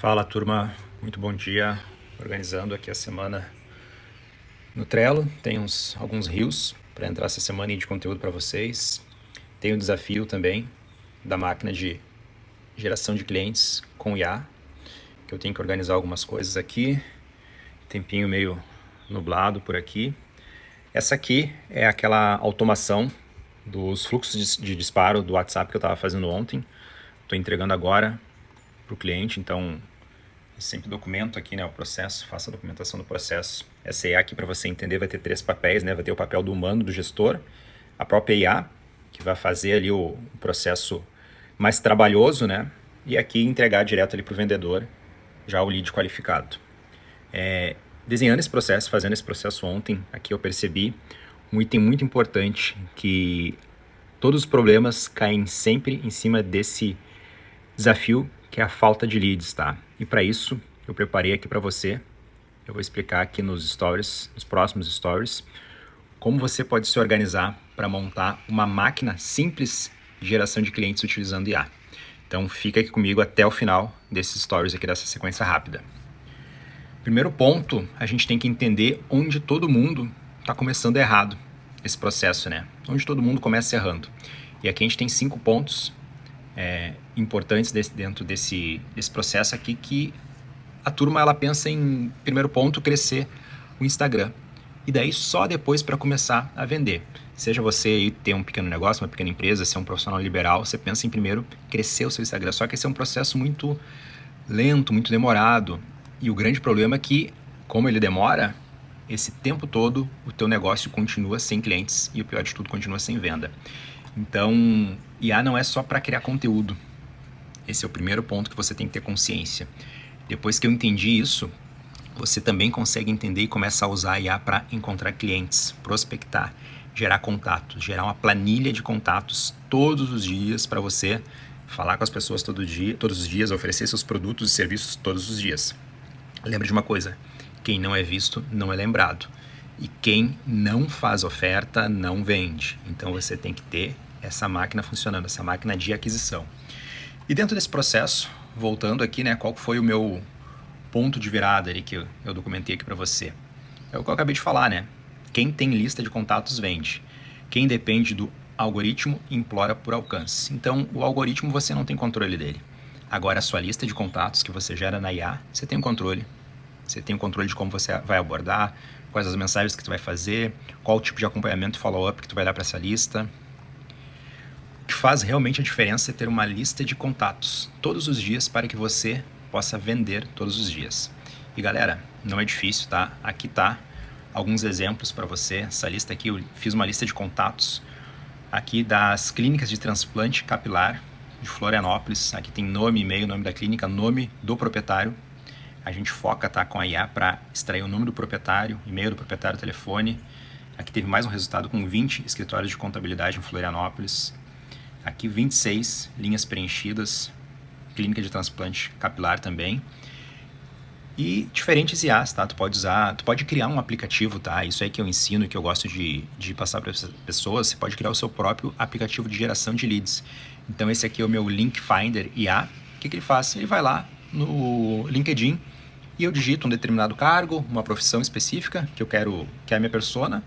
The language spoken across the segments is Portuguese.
Fala, turma, muito bom dia. Organizando aqui a semana no Trello. Tem alguns rios para entrar essa semana de conteúdo para vocês. Tem o desafio também da máquina de geração de clientes com IA, que eu tenho que organizar algumas coisas aqui. Tempinho meio nublado por aqui. Essa aqui é aquela automação dos fluxos de disparo do WhatsApp que eu estava fazendo ontem. Estou entregando agora para o cliente, então eu sempre documento aqui, né, o processo, faço a documentação do processo. Essa IA aqui, para você entender, vai ter 3 papéis, né? Vai ter o papel do humano, do gestor, a própria IA, que vai fazer ali o processo mais trabalhoso, né? E aqui entregar direto ali para o vendedor, já o lead qualificado. Desenhando esse processo, fazendo esse processo ontem, aqui eu percebi um item muito importante, que todos os problemas caem sempre em cima desse desafio, que é a falta de leads, tá? E para isso, eu preparei aqui para você, eu vou explicar aqui nos próximos stories, como você pode se organizar para montar uma máquina simples de geração de clientes utilizando IA. Então fica aqui comigo até o final desses stories aqui, dessa sequência rápida. Primeiro ponto, a gente tem que entender onde todo mundo está começando errado esse processo, né? Onde todo mundo começa errando. E aqui a gente tem 5 pontos importantes dentro desse processo aqui, que a turma ela pensa em, primeiro ponto, crescer o Instagram. E daí só depois para começar a vender. Seja você ter um pequeno negócio, uma pequena empresa, ser um profissional liberal, você pensa em primeiro crescer o seu Instagram. Só que esse é um processo muito lento, muito demorado. E o grande problema é que, como ele demora, esse tempo todo o teu negócio continua sem clientes e o pior de tudo, continua sem venda. Então, IA não é só para criar conteúdo. Esse é o primeiro ponto que você tem que ter consciência. Depois que eu entendi isso, você também consegue entender e começa a usar a IA para encontrar clientes, prospectar, gerar contatos, gerar uma planilha de contatos todos os dias para você falar com as pessoas todos os dias, oferecer seus produtos e serviços todos os dias. Lembra de uma coisa, quem não é visto não é lembrado. E quem não faz oferta não vende. Então você tem que ter essa máquina funcionando, essa máquina de aquisição. E dentro desse processo, voltando aqui, né, qual foi o meu ponto de virada ali que eu documentei aqui para você? É o que eu acabei de falar, né? Quem tem lista de contatos vende. Quem depende do algoritmo implora por alcance. Então, o algoritmo você não tem controle dele. Agora, a sua lista de contatos que você gera na IA, você tem o controle. Você tem o controle de como você vai abordar, quais as mensagens que tu vai fazer, qual o tipo de acompanhamento e follow-up que tu vai dar para essa lista. O que faz realmente a diferença é ter uma lista de contatos todos os dias para que você possa vender todos os dias. E galera, não é difícil, tá? Aqui tá alguns exemplos para você. Essa lista aqui, eu fiz uma lista de contatos aqui das clínicas de transplante capilar de Florianópolis. Aqui tem nome, e-mail, nome da clínica, nome do proprietário. A gente foca, tá, com a IA para extrair o nome do proprietário, e-mail do proprietário, telefone. Aqui teve mais um resultado com 20 escritórios de contabilidade em Florianópolis. Aqui 26 linhas preenchidas, clínica de transplante capilar também. E diferentes IAs, tá? Tu pode criar um aplicativo, tá? Isso aí que eu ensino, que eu gosto de passar para as pessoas. Você pode criar o seu próprio aplicativo de geração de leads. Então esse aqui é o meu Link Finder IA. O que ele faz? Ele vai lá no LinkedIn e eu digito um determinado cargo, uma profissão específica que eu quero, que é a minha persona,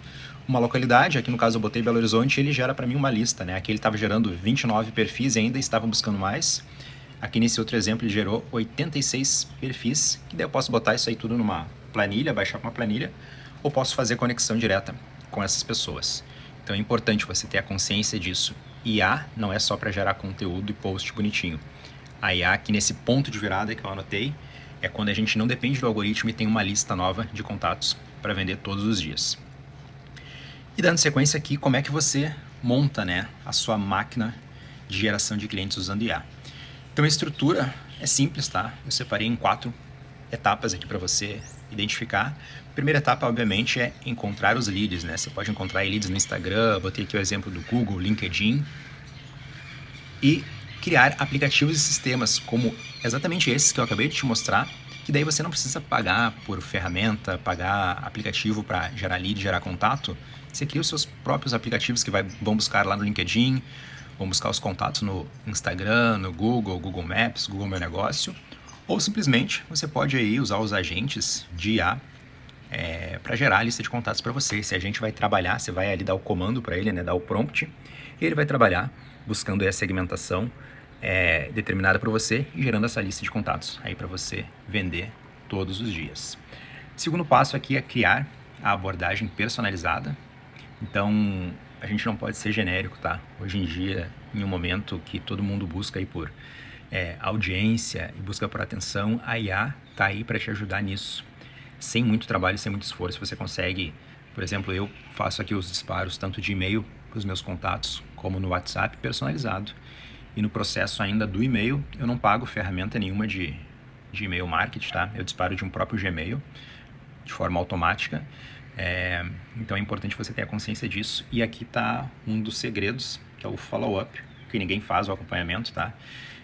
uma localidade, aqui no caso eu botei Belo Horizonte, e ele gera para mim uma lista, né? Aqui ele estava gerando 29 perfis e ainda estavam buscando mais. Aqui nesse outro exemplo ele gerou 86 perfis, que daí eu posso botar isso aí tudo numa planilha, baixar uma planilha, ou posso fazer conexão direta com essas pessoas. Então é importante você ter a consciência disso. IA não é só para gerar conteúdo e post bonitinho. A IA, aqui nesse ponto de virada que eu anotei, é quando a gente não depende do algoritmo e tem uma lista nova de contatos para vender todos os dias. E dando sequência aqui, como é que você monta, né, a sua máquina de geração de clientes usando IA? Então a estrutura é simples, tá? Eu separei em 4 etapas aqui para você identificar. A primeira etapa, obviamente, é encontrar os leads, né? Você pode encontrar leads no Instagram, botei aqui o exemplo do Google, LinkedIn. E criar aplicativos e sistemas como exatamente esses que eu acabei de te mostrar, que daí você não precisa pagar por ferramenta, pagar aplicativo para gerar lead, gerar contato. Você cria os seus próprios aplicativos que vão buscar lá no LinkedIn, vão buscar os contatos no Instagram, no Google, Google Maps, Google Meu Negócio, Ou simplesmente você pode aí usar os agentes de IA para gerar a lista de contatos para você. Esse agente vai trabalhar, você vai ali dar o comando para ele, né, dar o prompt, e ele vai trabalhar buscando essa segmentação determinada para você e gerando essa lista de contatos aí para você vender todos os dias. Segundo passo aqui é criar a abordagem personalizada. Então, a gente não pode ser genérico, tá? Hoje em dia, em um momento que todo mundo busca aí por audiência e busca por atenção, a IA tá aí para te ajudar nisso. Sem muito trabalho, sem muito esforço, você consegue, por exemplo, eu faço aqui os disparos tanto de e-mail para os meus contatos, como no WhatsApp personalizado. E no processo ainda do e-mail, eu não pago ferramenta nenhuma de e-mail marketing, tá? Eu disparo de um próprio Gmail, de forma automática. Então é importante você ter a consciência disso. E aqui está um dos segredos, que é o follow-up, que ninguém faz o acompanhamento, tá?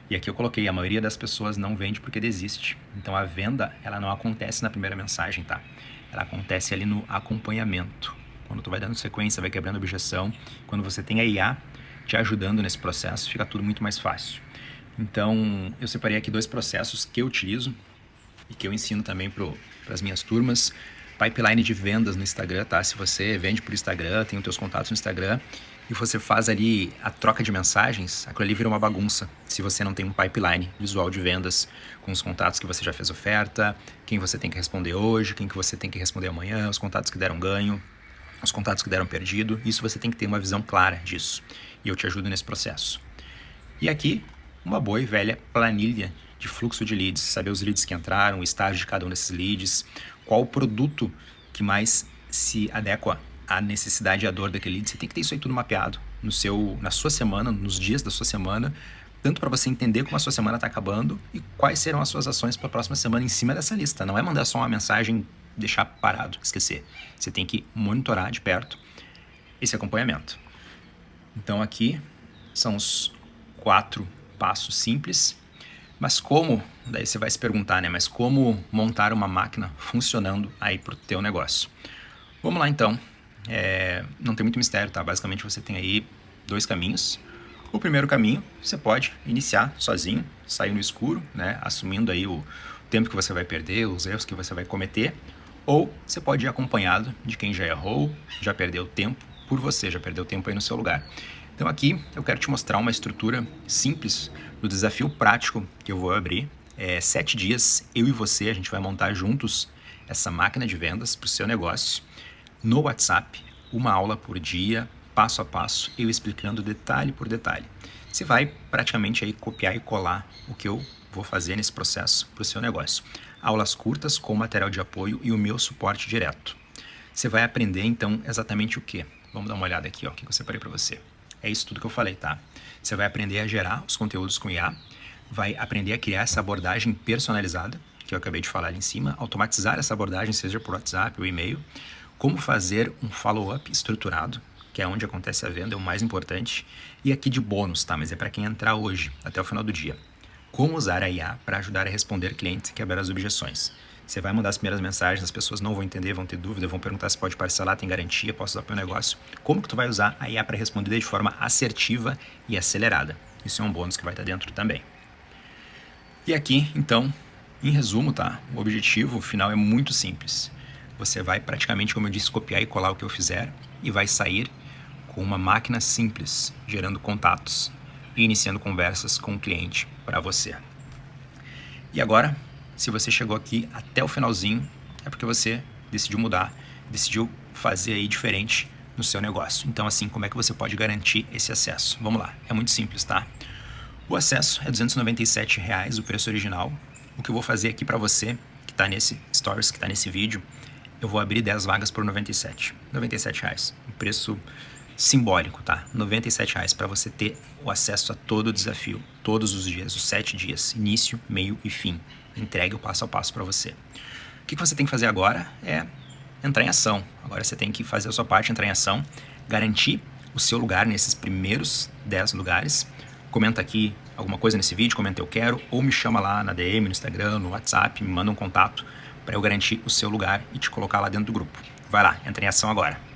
E aqui eu coloquei, a maioria das pessoas não vende porque desiste. Então a venda, ela não acontece na primeira mensagem, tá? Ela acontece ali no acompanhamento. Quando tu vai dando sequência, vai quebrando objeção. Quando você tem a IA te ajudando nesse processo, fica tudo muito mais fácil. Então, eu separei aqui 2 processos que eu utilizo e que eu ensino também para as minhas turmas. Pipeline de vendas no Instagram, tá? Se você vende por Instagram, tem os teus contatos no Instagram e você faz ali a troca de mensagens, aquilo ali vira uma bagunça. Se você não tem um pipeline visual de vendas com os contatos que você já fez oferta, quem você tem que responder hoje, quem que você tem que responder amanhã, os contatos que deram ganho, os contatos que deram perdido, isso você tem que ter uma visão clara disso. E eu te ajudo nesse processo. E aqui, uma boa e velha planilha de fluxo de leads, saber os leads que entraram, o estágio de cada um desses leads, qual o produto que mais se adequa à necessidade e à dor daquele lead. Você tem que ter isso aí tudo mapeado na sua semana, nos dias da sua semana, tanto para você entender como a sua semana está acabando e quais serão as suas ações para a próxima semana em cima dessa lista. Não é mandar só uma mensagem, deixar parado, esquecer. Você tem que monitorar de perto esse acompanhamento. Então aqui são os 4 passos simples, mas como, daí você vai se perguntar, né? Mas como montar uma máquina funcionando aí para o teu negócio? Vamos lá então, não tem muito mistério, tá? Basicamente você tem aí 2 caminhos. O primeiro caminho, você pode iniciar sozinho, sair no escuro, né? Assumindo aí o tempo que você vai perder, os erros que você vai cometer, ou você pode ir acompanhado de quem já errou, já perdeu tempo por você, já perdeu tempo aí no seu lugar. Então aqui eu quero te mostrar uma estrutura simples do desafio prático que eu vou abrir. 7 dias, eu e você, a gente vai montar juntos essa máquina de vendas para o seu negócio no WhatsApp, uma aula por dia, passo a passo, eu explicando detalhe por detalhe. Você vai praticamente aí copiar e colar o que eu vou fazer nesse processo para o seu negócio. Aulas curtas com material de apoio e o meu suporte direto. Você vai aprender então exatamente o quê? Vamos dar uma olhada aqui, ó, o que eu separei para você. É isso tudo que eu falei, tá? Você vai aprender a gerar os conteúdos com IA, vai aprender a criar essa abordagem personalizada, que eu acabei de falar ali em cima, automatizar essa abordagem, seja por WhatsApp ou e-mail, como fazer um follow-up estruturado, que é onde acontece a venda, é o mais importante, e aqui de bônus, tá? Mas é para quem entrar hoje, até o final do dia. Como usar a IA para ajudar a responder clientes e quebrar as objeções. Você vai mandar as primeiras mensagens, as pessoas não vão entender, vão ter dúvida, vão perguntar se pode parcelar, tem garantia, posso usar para o meu negócio. Como que tu vai usar a IA para responder de forma assertiva e acelerada? Isso é um bônus que vai estar dentro também. E aqui, então, em resumo, tá? O objetivo final é muito simples. Você vai praticamente, como eu disse, copiar e colar o que eu fizer e vai sair com uma máquina simples, gerando contatos e iniciando conversas com o cliente para você. E agora, se você chegou aqui até o finalzinho, é porque você decidiu mudar, decidiu fazer aí diferente no seu negócio. Então, assim, como é que você pode garantir esse acesso? Vamos lá, é muito simples, tá? O acesso é R$ 297, o preço original. O que eu vou fazer aqui para você, que está nesse Stories, que está nesse vídeo, eu vou abrir 10 vagas por R$ 97. R$ 97, um preço simbólico, tá? R$ 97 para você ter o acesso a todo o desafio, todos os dias, os 7 dias, início, meio e fim. Entregue o passo a passo para você. O que você tem que fazer agora é entrar em ação. Agora você tem que fazer a sua parte, entrar em ação, garantir o seu lugar nesses primeiros 10 lugares. Comenta aqui alguma coisa nesse vídeo, comenta eu quero, ou me chama lá na DM, no Instagram, no WhatsApp, me manda um contato para eu garantir o seu lugar e te colocar lá dentro do grupo. Vai lá, entra em ação agora.